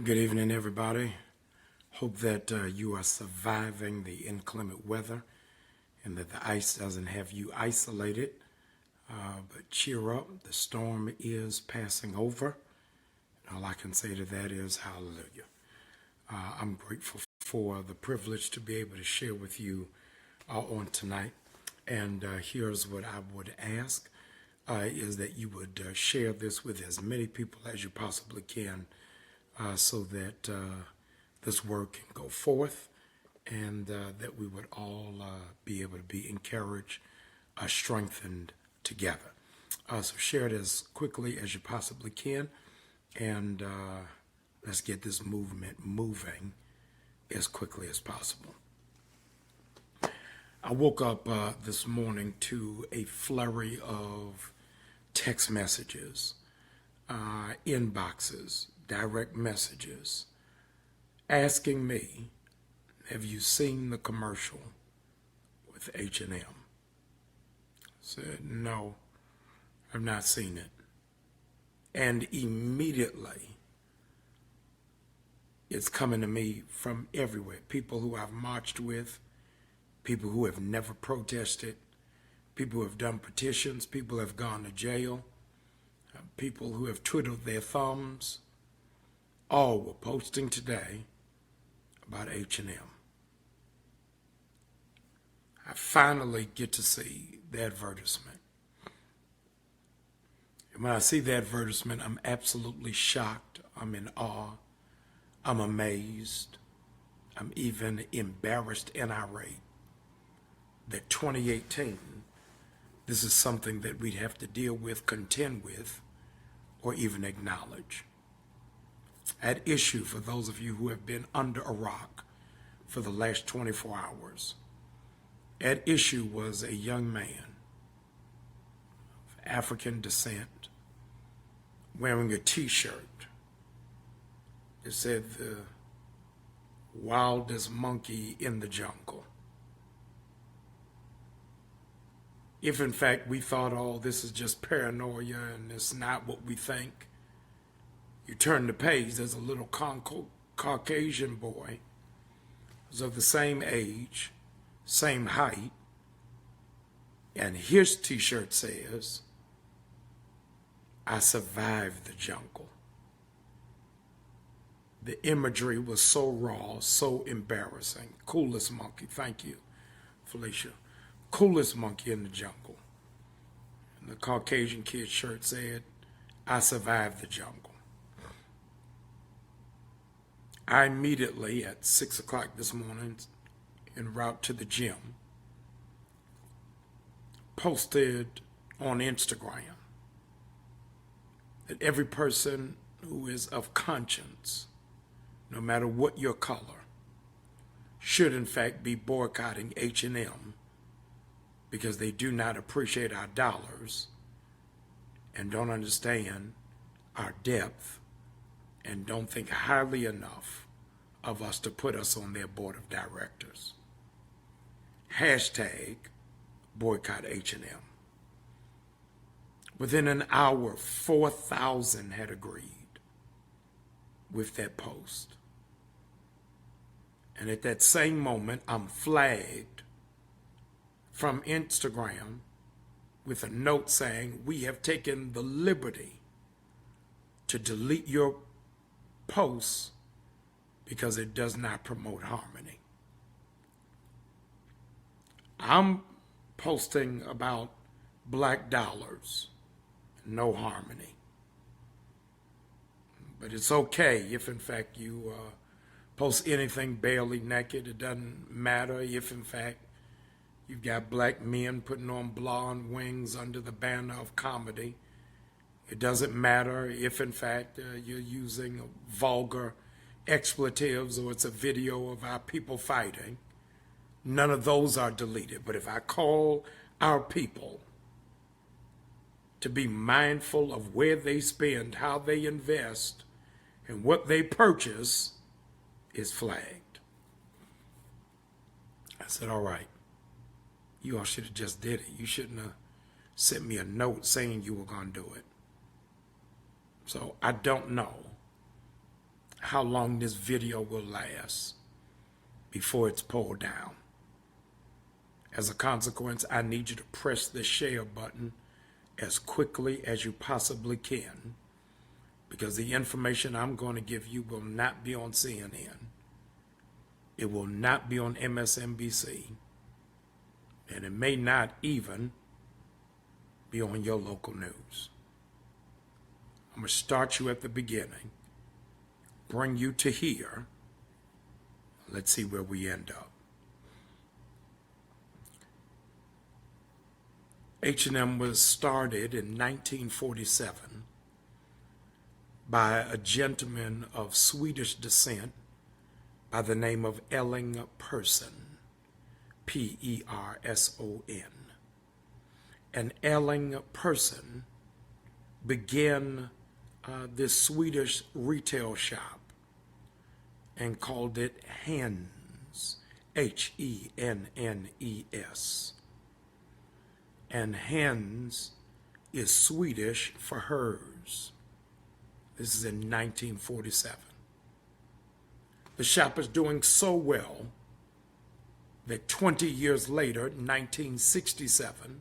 Good evening, everybody. Hope that you are surviving the inclement weather and that the ice doesn't have you isolated. But cheer up, the storm is passing over. All I can say to that is hallelujah. I'm grateful for the privilege to be able to share with you on tonight. And here's what I would ask is that you would share this with as many people as you possibly can so that this work can go forth and that we would all be able to be encouraged, strengthened together. So share it as quickly as you possibly can, and let's get this movement moving as quickly as possible. I woke up this morning to a flurry of text messages, inboxes, direct messages, asking me, have you seen the commercial with H&M? I said, no, I've not seen it. And immediately, it's coming to me from everywhere. People who I've marched with, people who have never protested, people who have done petitions, people who have gone to jail, people who have twiddled their thumbs, all were posting today about H&M. I finally get to see the advertisement. And when I see the advertisement, I'm absolutely shocked. I'm in awe. I'm amazed. I'm even embarrassed and irate that 2018, this is something that we'd have to deal with, contend with, or even acknowledge. At issue, for those of you who have been under a rock for the last 24 hours, at issue was a young man of African descent wearing a t-shirt that said the wildest monkey in the jungle. If in fact we thought, oh, this is just paranoia and it's not what we think, you turn the page, there's a little Caucasian boy who's of the same age, same height, and his t-shirt says, I survived the jungle. The imagery was so raw, so embarrassing. Coolest monkey, thank you, Felicia. Coolest monkey in the jungle. And the Caucasian kid's shirt said, I survived the jungle. I immediately, at 6 o'clock this morning, en route to the gym, posted on Instagram that every person who is of conscience, no matter what your color, should in fact be boycotting H&M because they do not appreciate our dollars and don't understand our depth and don't think highly enough of us to put us on their board of directors. Hashtag boycott H&M. Within an hour, 4,000 had agreed with that post. And at that same moment, I'm flagged from Instagram with a note saying, we have taken the liberty to delete your posts because it does not promote harmony. I'm posting about black dollars, no harmony. But it's okay if in fact you post anything barely naked. It doesn't matter if in fact you've got black men putting on blonde wings under the banner of comedy. It doesn't matter if in fact you're using vulgar expletives or it's a video of our people fighting. None of those are deleted. But if I call our people to be mindful of where they spend, how they invest, and what they purchase, is flagged. I said, all right, you all should have just did it. You shouldn't have sent me a note saying you were going to do it. So I don't know how long this video will last before it's pulled down. As a consequence, I need you to press the share button as quickly as you possibly can, because the information I'm going to give you will not be on CNN. It will not be on MSNBC, and it may not even be on your local news. I'm going to start you at the beginning, bring you to here. Let's see where we end up. H&M was started in 1947 by a gentleman of Swedish descent by the name of Erling Persson, P-E-R-S-O-N. And Erling Persson began this Swedish retail shop and called it Hennes, H-E-N-N-E-S. And Hennes is Swedish for hers. This is in 1947. The shop is doing so well that 20 years later, 1967,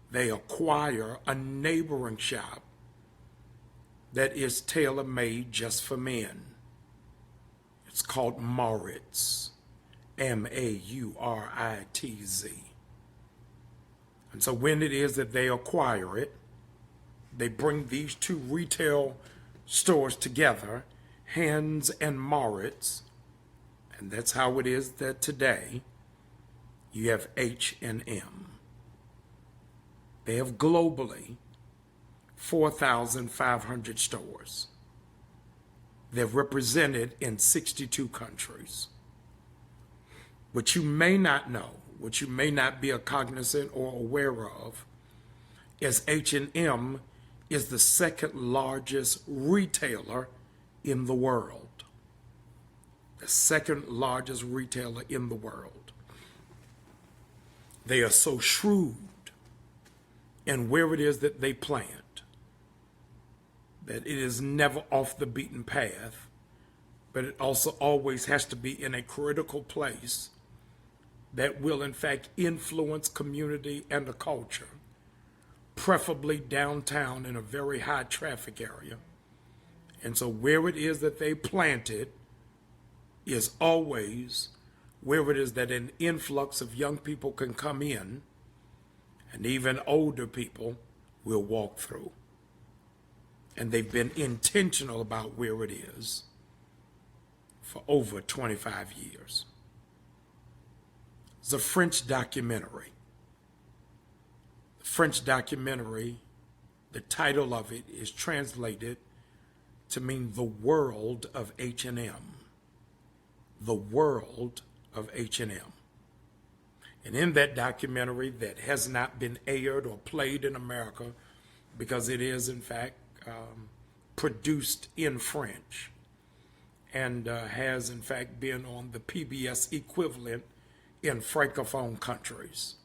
they acquire a neighboring shop that is tailor-made just for men. It's called Mauritz, M-A-U-R-I-T-Z. And so when it is that they acquire it, they bring these two retail stores together, Hennes and Mauritz, and that's how it is that today you have H&M. They have globally 4,500 stores. They're represented in 62 countries. What you may not know, what you may not be cognizant or aware of, is H&M is the second largest retailer in the world. The second largest retailer in the world. They are so shrewd in where it is that they plant that it is never off the beaten path, but it also always has to be in a critical place that will in fact influence community and the culture, preferably downtown in a very high traffic area. And so where it is that they plant it is always where it is that an influx of young people can come in, and even older people will walk through. And they've been intentional about where it is for over 25 years. It's a French documentary. The French documentary, the title of it is translated to mean the world of H&M. The world of H&M. And in that documentary that has not been aired or played in America because it is in fact produced in French and has in fact been on the PBS equivalent in Francophone countries,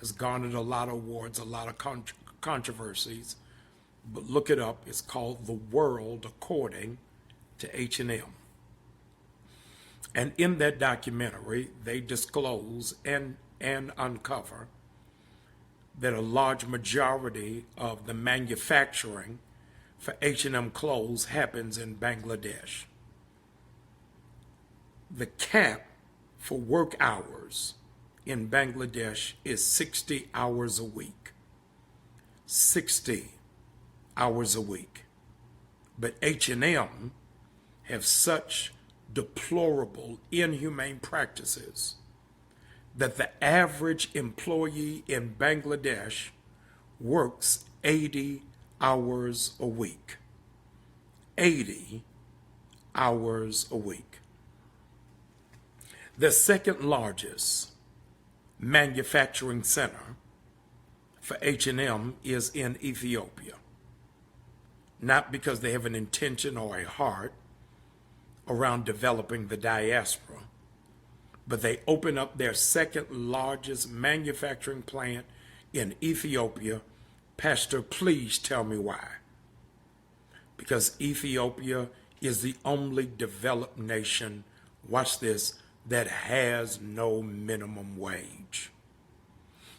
has garnered a lot of awards, a lot of controversies, but look it up. It's called The World According to H&M. And in that documentary, they disclose and uncover that a large majority of the manufacturing for H&M clothes happens in Bangladesh. The cap for work hours in Bangladesh is 60 hours a week. 60 hours a week. But H&M have such deplorable, inhumane practices that the average employee in Bangladesh works 80 hours a week. 80 hours a week. The second largest manufacturing center for H&M is in Ethiopia. Not because they have an intention or a heart around developing the diaspora, but they open up their second largest manufacturing plant in Ethiopia. Pastor, please tell me why. Because Ethiopia is the only developed nation, watch this, that has no minimum wage.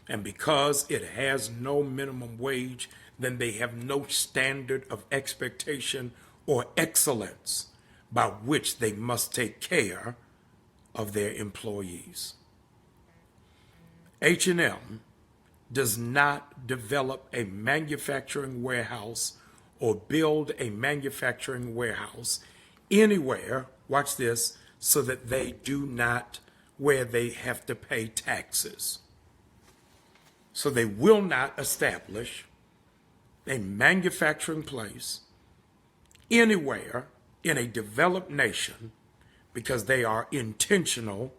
And because it has no minimum wage, then they have no standard of expectation or excellence by which they must take care of their employees. H&M does not develop a manufacturing warehouse or build a manufacturing warehouse anywhere, watch this, so that they do not, where they have to pay taxes. So they will not establish a manufacturing place anywhere in a developed nation because they are intentional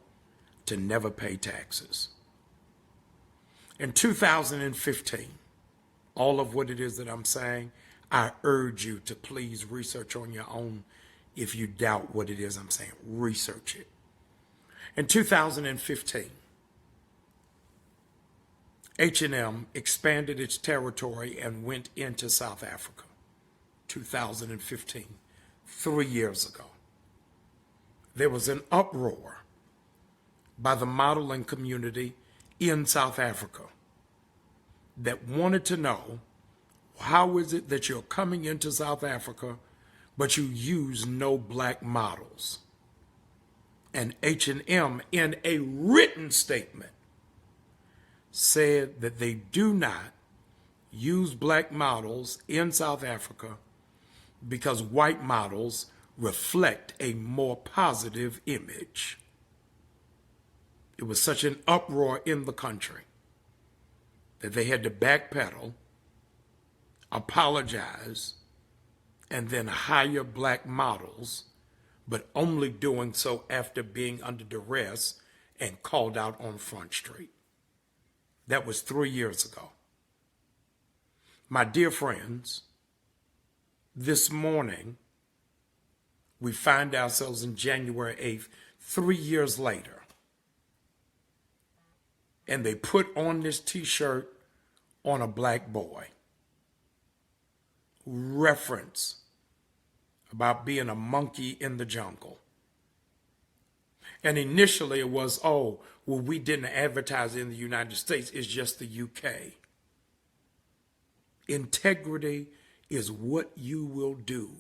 to never pay taxes. In 2015, all of what it is that I'm saying, I urge you to please research on your own. If you doubt what it is I'm saying, research it. In 2015, H&M expanded its territory and went into South Africa. 2015, 3 years ago. There was an uproar by the modeling community in South Africa that wanted to know, how is it that you're coming into South Africa but you use no black models? And H&M, in a written statement, said that they do not use black models in South Africa because white models reflect a more positive image. It was such an uproar in the country that they had to backpedal, apologize, and then hire black models, but only doing so after being under duress and called out on Front Street. That was 3 years ago. My dear friends, this morning, we find ourselves in January 8th, 3 years later. And they put on this t-shirt on a black boy. Reference about being a monkey in the jungle. And initially it was, oh, well, we didn't advertise in the United States, it's just the UK. Integrity is what you will do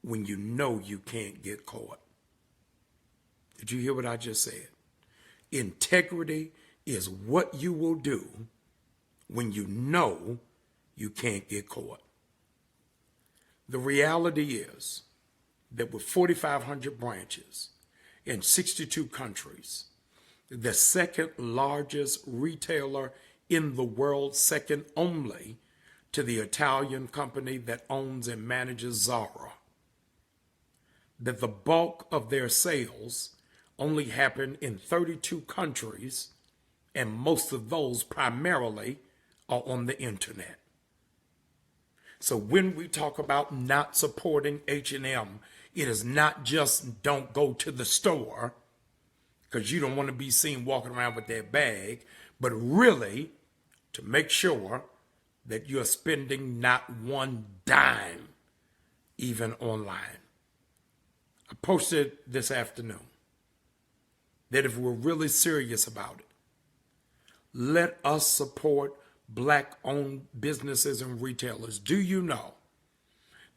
when you know you can't get caught. Did you hear what I just said? Integrity is what you will do when you know you can't get caught. The reality is that with 4,500 branches in 62 countries, the second largest retailer in the world, second only to the Italian company that owns and manages Zara, that the bulk of their sales only happen in 32 countries, and most of those primarily are on the internet. So when we talk about not supporting H&M, it is not just don't go to the store because you don't want to be seen walking around with their bag, but really to make sure that you're spending not one dime even online. I posted this afternoon that if we're really serious about it, let us support black-owned businesses and retailers. Do you know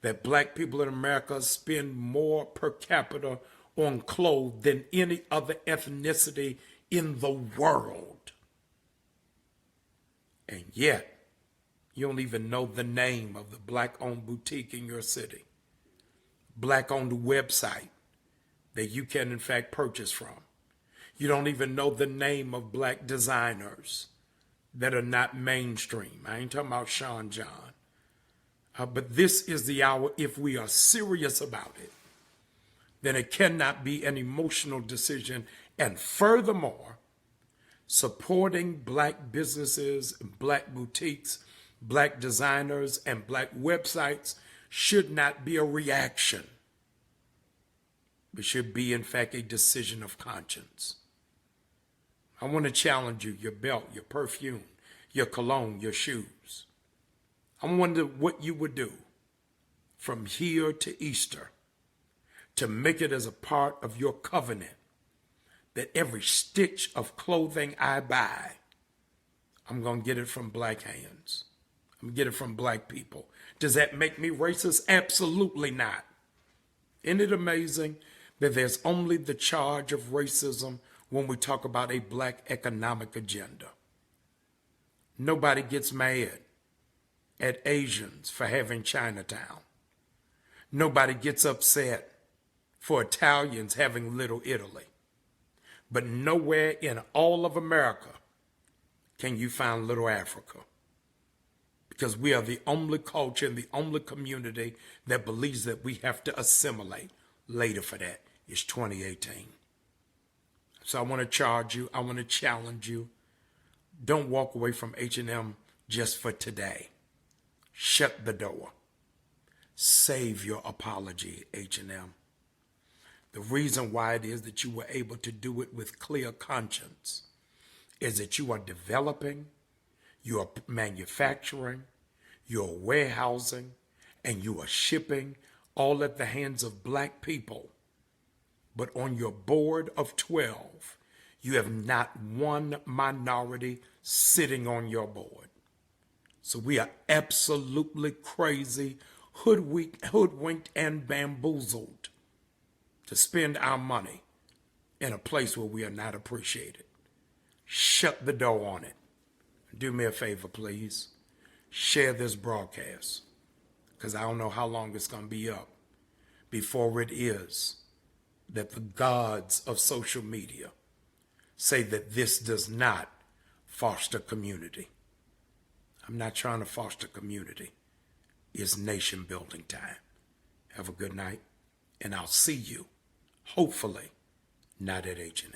that black people in America spend more per capita on clothes than any other ethnicity in the world? And yet, you don't even know the name of the black-owned boutique in your city, black-owned website that you can in fact purchase from. You don't even know the name of black designers that are not mainstream. I ain't talking about Sean John. But this is the hour, if we are serious about it, then it cannot be an emotional decision. And furthermore, supporting black businesses, black boutiques, black designers, and black websites should not be a reaction. It should be, in fact, a decision of conscience. I want to challenge you, your belt, your perfume, your cologne, your shoes. I wonder what you would do from here to Easter to make it as a part of your covenant that every stitch of clothing I buy, I'm going to get it from black hands. I'm going to get it from black people. Does that make me racist? Absolutely not. Isn't it amazing that there's only the charge of racism when we talk about a black economic agenda? Nobody gets mad at Asians for having Chinatown. Nobody gets upset for Italians having Little Italy. But nowhere in all of America can you find Little Africa, because we are the only culture and the only community that believes that we have to assimilate. Later for that is 2018. So I want to charge you. I want to challenge you. Don't walk away from H&M just for today. Shut the door. Save your apology, H&M. The reason why it is that you were able to do it with clear conscience is that you are developing, you are manufacturing, you are warehousing, and you are shipping all at the hands of black people. But on your board of 12, you have not one minority sitting on your board. So we are absolutely crazy, hoodwinked, and bamboozled to spend our money in a place where we are not appreciated. Shut the door on it. Do me a favor, please. Share this broadcast, because I don't know how long it's going to be up before it is that the gods of social media say that this does not foster community. I'm not trying to foster community. It's nation building time. Have a good night, and I'll see you, hopefully, not at H&M.